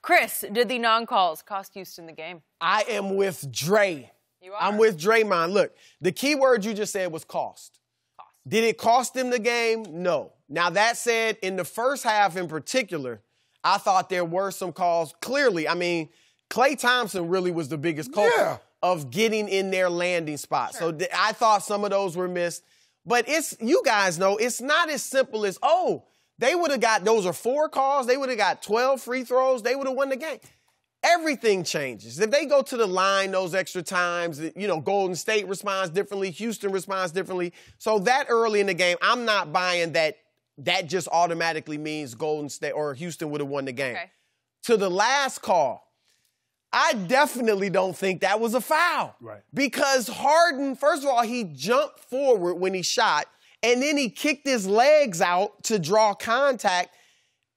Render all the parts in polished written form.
Chris, did the non-calls cost Houston the game? I am with Dre. You are? I'm with Draymond. Look, the key word you just said was cost. Did it cost them the game? No. Now, that said, in the first half in particular, I thought there were some calls. Clearly, I mean, Klay Thompson really was the biggest culprit of getting in their landing spot. Sure. So I thought some of those were missed. But you guys know, it's not as simple as, oh, they would have got, those are 4 calls, they would have got 12 free throws, they would have won the game. Everything changes. If they go to the line those extra times, Golden State responds differently, Houston responds differently. So that early in the game, I'm not buying that just automatically means Golden State or Houston would have won the game. Okay. To the last call, I definitely don't think that was a foul. Right. Because Harden, first of all, he jumped forward when he shot, and then he kicked his legs out to draw contact.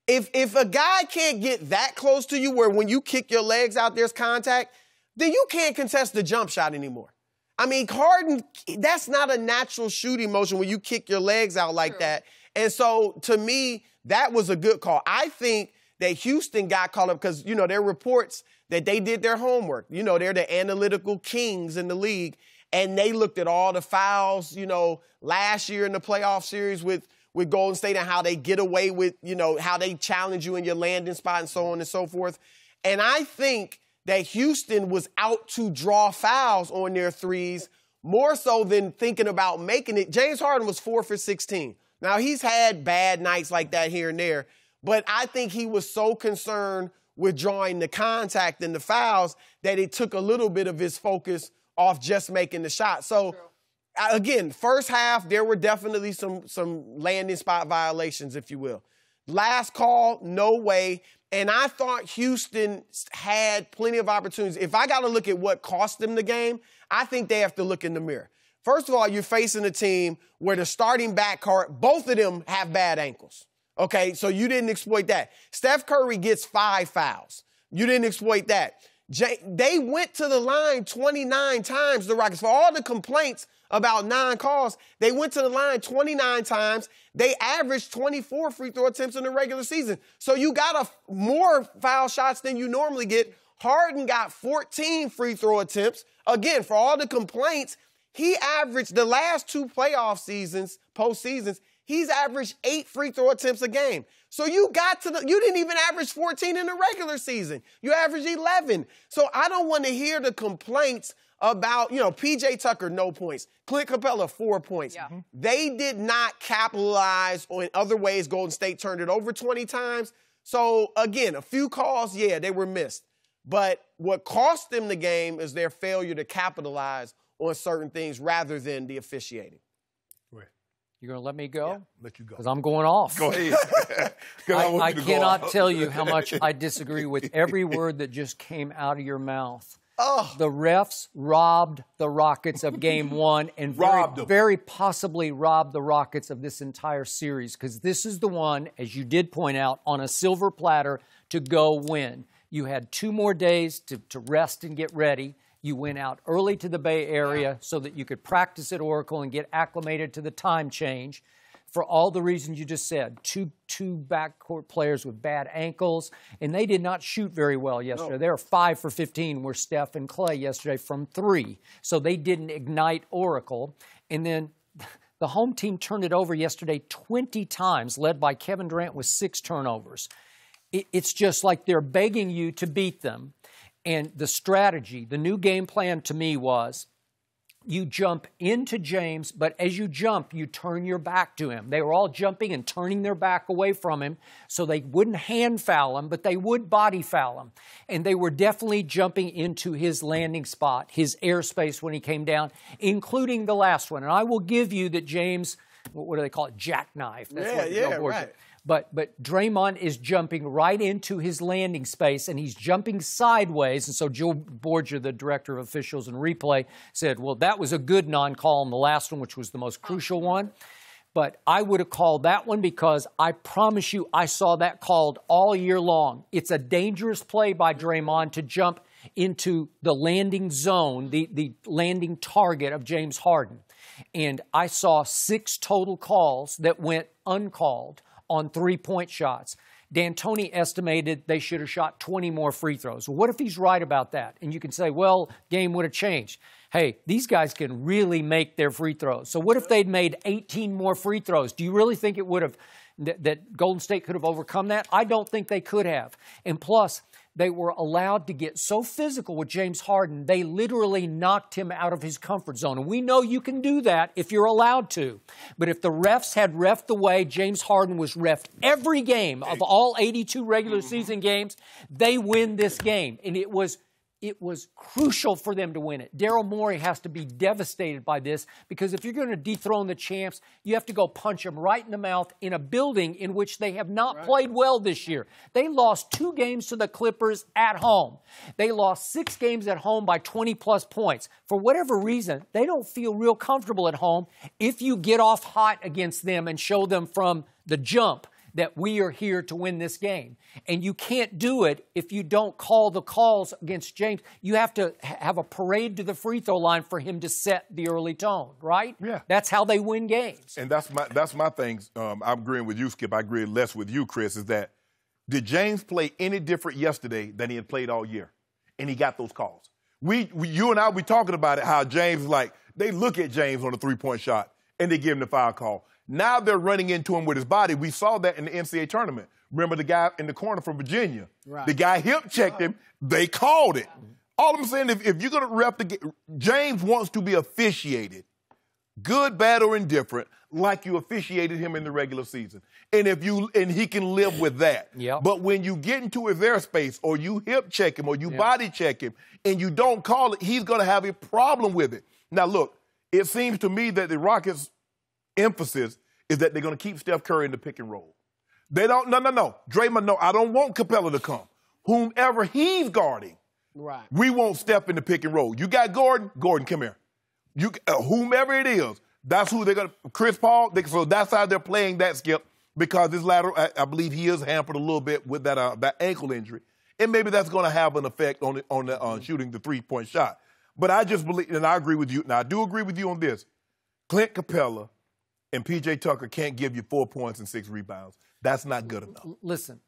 If a guy can't get that close to you where when you kick your legs out there's contact, then you can't contest the jump shot anymore. I mean, Harden, that's not a natural shooting motion when you kick your legs out like that. And so, to me, that was a good call. I think that Houston got caught up because, there are reports that they did their homework. They're the analytical kings in the league, and they looked at all the fouls, last year in the playoff series with Golden State and how they get away with, how they challenge you in your landing spot and so on and so forth. And I think that Houston was out to draw fouls on their threes more so than thinking about making it. James Harden was 4 for 16. Now, he's had bad nights like that here and there, but I think he was so concerned with drawing the contact and the fouls that it took a little bit of his focus off just making the shot. So, again, first half, there were definitely some landing spot violations, if you will. Last call, no way. And I thought Houston had plenty of opportunities. If I got to look at what cost them the game, I think they have to look in the mirror. First of all, you're facing a team where the starting backcourt, both of them have bad ankles. Okay, so you didn't exploit that. Steph Curry gets 5 fouls. You didn't exploit that. They went to the line 29 times, the Rockets. For all the complaints about non-calls, they went to the line 29 times. They averaged 24 free throw attempts in the regular season. So you got more foul shots than you normally get. Harden got 14 free throw attempts. Again, for all the complaints, he averaged the last 2 playoff seasons, postseasons, he's averaged 8 free throw attempts a game. So you didn't even average 14 in the regular season. You averaged 11. So I don't want to hear the complaints about, P.J. Tucker, no points. Clint Capella, 4 points. Yeah. They did not capitalize on other ways. Golden State turned it over 20 times. So, again, a few calls, they were missed. But what cost them the game is their failure to capitalize on certain things rather than the officiating. You're going to let me go? Yeah, let you go. Because I'm going off. Go ahead. I cannot tell you how much I disagree with every word that just came out of your mouth. Oh. The refs robbed the Rockets of Game 1 and very possibly robbed the Rockets of this entire series because this is the one, as you did point out, on a silver platter to go win. You had 2 more days to rest and get ready. You went out early to the Bay Area so that you could practice at Oracle and get acclimated to the time change. For all the reasons you just said, two backcourt players with bad ankles, and they did not shoot very well yesterday. No. They were 5 for 15 were Steph and Klay yesterday from 3. So they didn't ignite Oracle. And then the home team turned it over yesterday 20 times, led by Kevin Durant with 6 turnovers. It's just like they're begging you to beat them. And the strategy, the new game plan to me was you jump into James, but as you jump, you turn your back to him. They were all jumping and turning their back away from him so they wouldn't hand foul him, but they would body foul him. And they were definitely jumping into his landing spot, his airspace when he came down, including the last one. And I will give you that James, what do they call it, jackknife. That's right. But Draymond is jumping right into his landing space, and he's jumping sideways. And so Joe Borgia, the director of officials and replay, said, well, that was a good non-call in the last one, which was the most crucial one. But I would have called that one because I promise you I saw that called all year long. It's a dangerous play by Draymond to jump into the landing zone, the landing target of James Harden. And I saw 6 total calls that went uncalled on 3-point shots. D'Antoni estimated they should have shot 20 more free throws. Well, what if he's right about that? And you can say, well, game would have changed. Hey, these guys can really make their free throws. So what if they'd made 18 more free throws? Do you really think it would have, that Golden State could have overcome that? I don't think they could have. And plus, they were allowed to get so physical with James Harden, they literally knocked him out of his comfort zone. And we know you can do that if you're allowed to. But if the refs had reffed the way James Harden was reffed every game of all 82 regular season games, they win this game. And it was crucial for them to win it. Daryl Morey has to be devastated by this because if you're going to dethrone the champs, you have to go punch them right in the mouth in a building in which they have not played well this year. They lost 2 games to the Clippers at home. They lost 6 games at home by 20-plus points. For whatever reason, they don't feel real comfortable at home if you get off hot against them and show them from the jump that we are here to win this game. And you can't do it if you don't call the calls against James. You have to have a parade to the free throw line for him to set the early tone, right? Yeah. That's how they win games. And that's my thing. I'm agreeing with you, Skip. I agree less with you, Chris, is that did James play any different yesterday than he had played all year? And he got those calls. You and I, we talking about it, how James, they look at James on a three-point shot and they give him the foul call. Now they're running into him with his body. We saw that in the NCAA tournament. Remember the guy in the corner from Virginia? Right. The guy hip-checked him. They called it. All I'm saying, if you're going to ref the game, James wants to be officiated, good, bad, or indifferent, like you officiated him in the regular season. And he can live with that. Yep. But when you get into his airspace or you hip-check him or you body-check him and you don't call it, he's going to have a problem with it. Now, look, it seems to me that the Rockets' emphasis is that they're going to keep Steph Curry in the pick and roll. They don't, no. Draymond, no, I don't want Capella to come. Whomever he's guarding, we want Steph in the pick and roll. You got Gordon, come here. Whomever it is, that's who they're going to, Chris Paul, so that's how they're playing that, Skip, because this lateral, I believe he is hampered a little bit with that ankle injury. And maybe that's going to have an effect on shooting the three-point shot. But I just believe, and I agree with you, and I do agree with you on this, Clint Capella and P.J. Tucker can't give you 4 points and 6 rebounds. That's not good enough. Listen,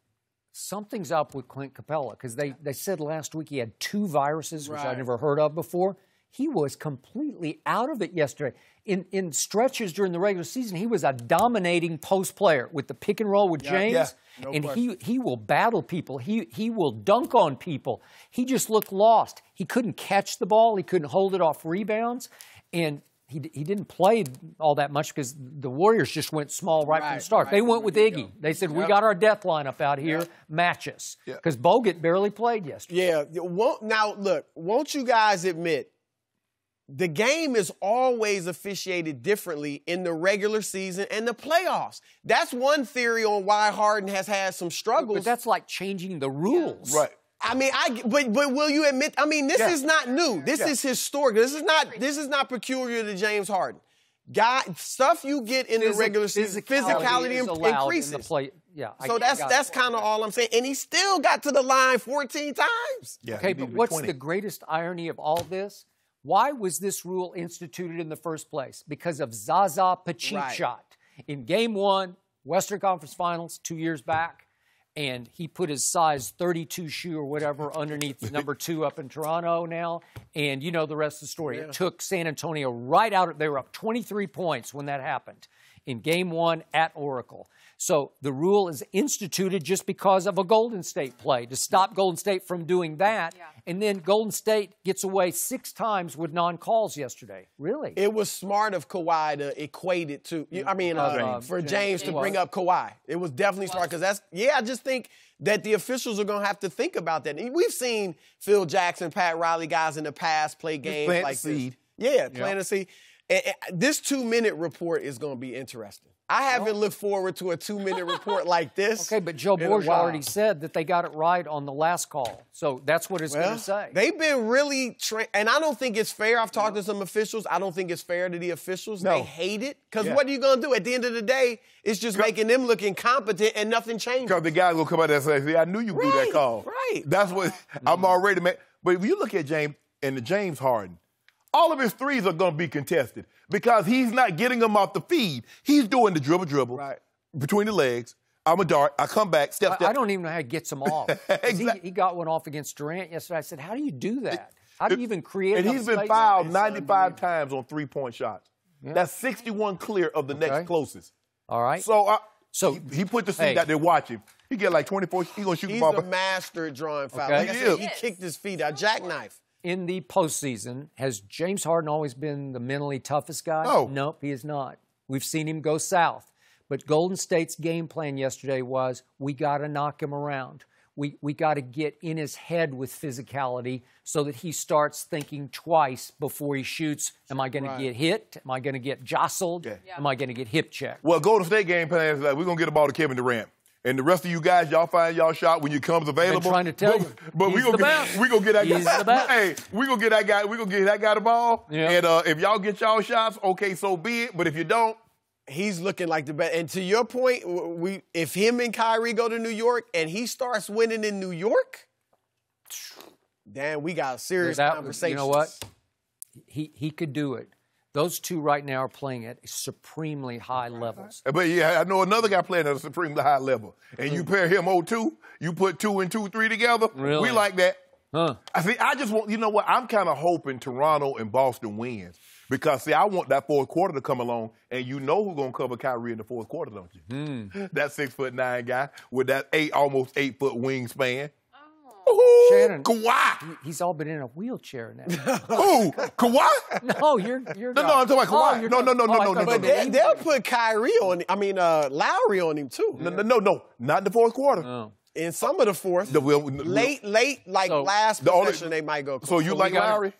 something's up with Clint Capella because they said last week he had 2 viruses, which I'd never heard of before. He was completely out of it yesterday. In stretches during the regular season, he was a dominating post player with the pick and roll with James. No and he will battle people. He will dunk on people. He just looked lost. He couldn't catch the ball. He couldn't hold it off rebounds. And he didn't play all that much because the Warriors just went small from the start. They went with Iggy. They said, we got our death lineup out here. Match us. Because Bogut barely played yesterday. Yeah. Now, look, won't you guys admit, the game is always officiated differently in the regular season and the playoffs. That's one theory on why Harden has had some struggles. But that's like changing the rules. Right. I mean, but will you admit? I mean, this is not new. This is historic. This is not peculiar to James Harden. Stuff you get in the regular season, physicality increases. In the play. So that's kind of all I'm saying. And he still got to the line 14 times. Yeah, okay, but what's the greatest irony of all this? Why was this rule instituted in the first place? Because of Zaza Pachulia. In Game 1, Western Conference Finals 2 years back, and he put his size 32 shoe or whatever underneath number 2 up in Toronto now, and you know the rest of the story. It took San Antonio right out. They were up 23 points when that happened in Game 1 at Oracle. So the rule is instituted just because of a Golden State play to stop Golden State from doing that. Yeah. And then Golden State gets away 6 times with non-calls yesterday. Really? It was smart of Kawhi to equate it to, for James to bring up Kawhi. It was definitely smart because I just think that the officials are going to have to think about that. And we've seen Phil Jackson, Pat Riley guys in the past play games like this. Yeah, plant a seed. This 2-minute report is going to be interesting. I haven't looked forward to a 2-minute report like this. Okay, but Joe Borgia already said that they got it right on the last call. So that's what it's going to say. They've been really and I don't think it's fair. I've talked to some officials. I don't think it's fair to the officials. No. They hate it. Because what are you going to do? At the end of the day, it's just making them look incompetent and nothing changes. Because the guy will come out there and say, I knew you blew that call. Right. That's what I'm already mad. But if you look at James and the James Harden, all of his threes are going to be contested because he's not getting them off the feed. He's doing the dribble between the legs, I'm a dart. I come back, step. I don't even know how he gets them off. Exactly. He got one off against Durant yesterday. I said, how do you do that? How do you even create And he's been fouled 95 times on three-point shots. Yeah. That's 61 clear of the next closest. All right. So he put the seat out there watching. He get like 24. He gonna shoot the ball. He's a master at drawing fouls. Like I said, he kicked his feet out, jackknife. In the postseason, has James Harden always been the mentally toughest guy? No. Nope, he is not. We've seen him go south. But Golden State's game plan yesterday was, we got to knock him around. We got to get in his head with physicality so that he starts thinking twice before he shoots. Am I going to get hit? Am I going to get jostled? Yeah. Am I going to get hip checked? Well, Golden State game plan is like, we're going to get the ball to Kevin Durant. And the rest of you guys, y'all find y'all shot when you comes available. I've been trying to tell you. But we're going to get that guy. Hey, we're going to get that guy the ball. Yeah. And if y'all get y'all shots, okay, so be it. But if you don't, he's looking like the best. And to your point, if him and Kyrie go to New York and he starts winning in New York, damn, we got serious conversations. You know what? He could do it. Those two right now are playing at supremely high levels. But yeah, I know another guy playing at a supremely high level. And you pair him 0-2, you put 2 and 2, 3 together. Really? We like that. Huh. I just want, you know what? I'm kind of hoping Toronto and Boston wins. Because, see, I want that fourth quarter to come along, and you know who's going to cover Kyrie in the fourth quarter, don't you? That 6'9" guy with that almost 8-foot wingspan. Oh. Shannon, Kawhi. He's all been in a wheelchair now. Who? Kawhi? No, you're No, I'm talking about Kawhi. No. But they'll put Kyrie on him. I mean, Lowry on him, too. No, not in the fourth quarter. No. In some of the fourth. Late, last possession, they might go. So you like Lowry?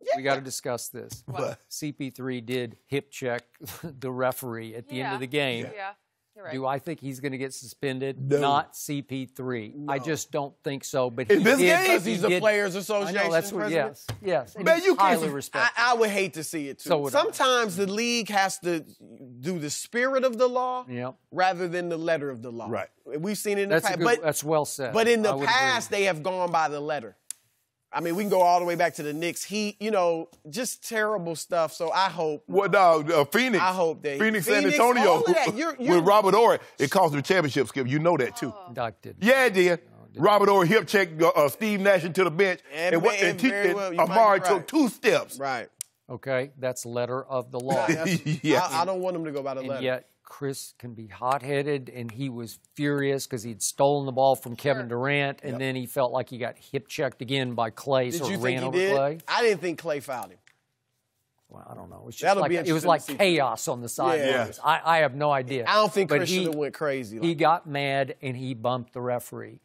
Yeah. We got to discuss this. CP3 did hip check the referee at the end of the game. Yeah, you're right. Do I think he's going to get suspended? No. Not CP3. No. I just don't think so. But in this game, because he's a Players Association president. Yes. Man, you highly respected. I would hate to see it too. Sometimes the league has to do the spirit of the law rather than the letter of the law. Right. We've seen it in the past. That's well said. But in the past, they have gone by the letter. I mean, we can go all the way back to the Knicks. Just terrible stuff. So I hope. Phoenix. I hope that Phoenix, San Antonio with Robert Horry. It cost them the championship, Skip. You know that too. Doc did. Yeah, it did. Robert Horry hip checked Steve Nash into the bench, and Amari took 2 steps. Right. Okay, that's letter of the law. I don't want him to go by the letter. And yet, Chris can be hot-headed, and he was furious because he'd stolen the ball from Kevin Durant, and then he felt like he got hip-checked again by Clay, so ran over Clay. I didn't think Clay fouled him. Well, I don't know. It was like chaos on the sidelines. Yeah. I have no idea. I don't think Chris should have went crazy. He got mad, and he bumped the referee.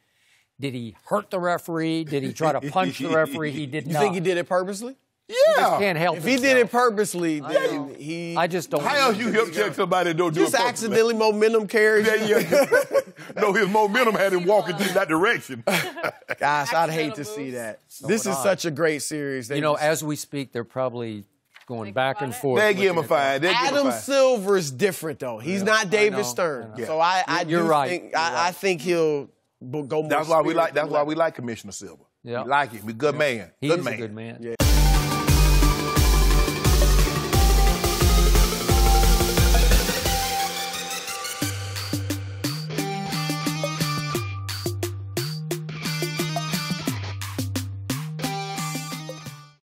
Did he hurt the referee? Did he try to punch the referee? He did not. You think he did it purposely? Yeah. He just can't help himself. If he did it purposely, then I just don't. How else you hip check somebody that don't do it just accidentally momentum carries? No, his momentum had him walking in that direction. Gosh, I'd hate to see that. This is such a great series. As we speak, they're probably going back and forth. They give him a 5. Adam Silver's different, though. He's not David Stern. So I think he'll go more. That's why we like Commissioner Silver. Yeah. We like him. He's a good man. He's a good man. Yeah.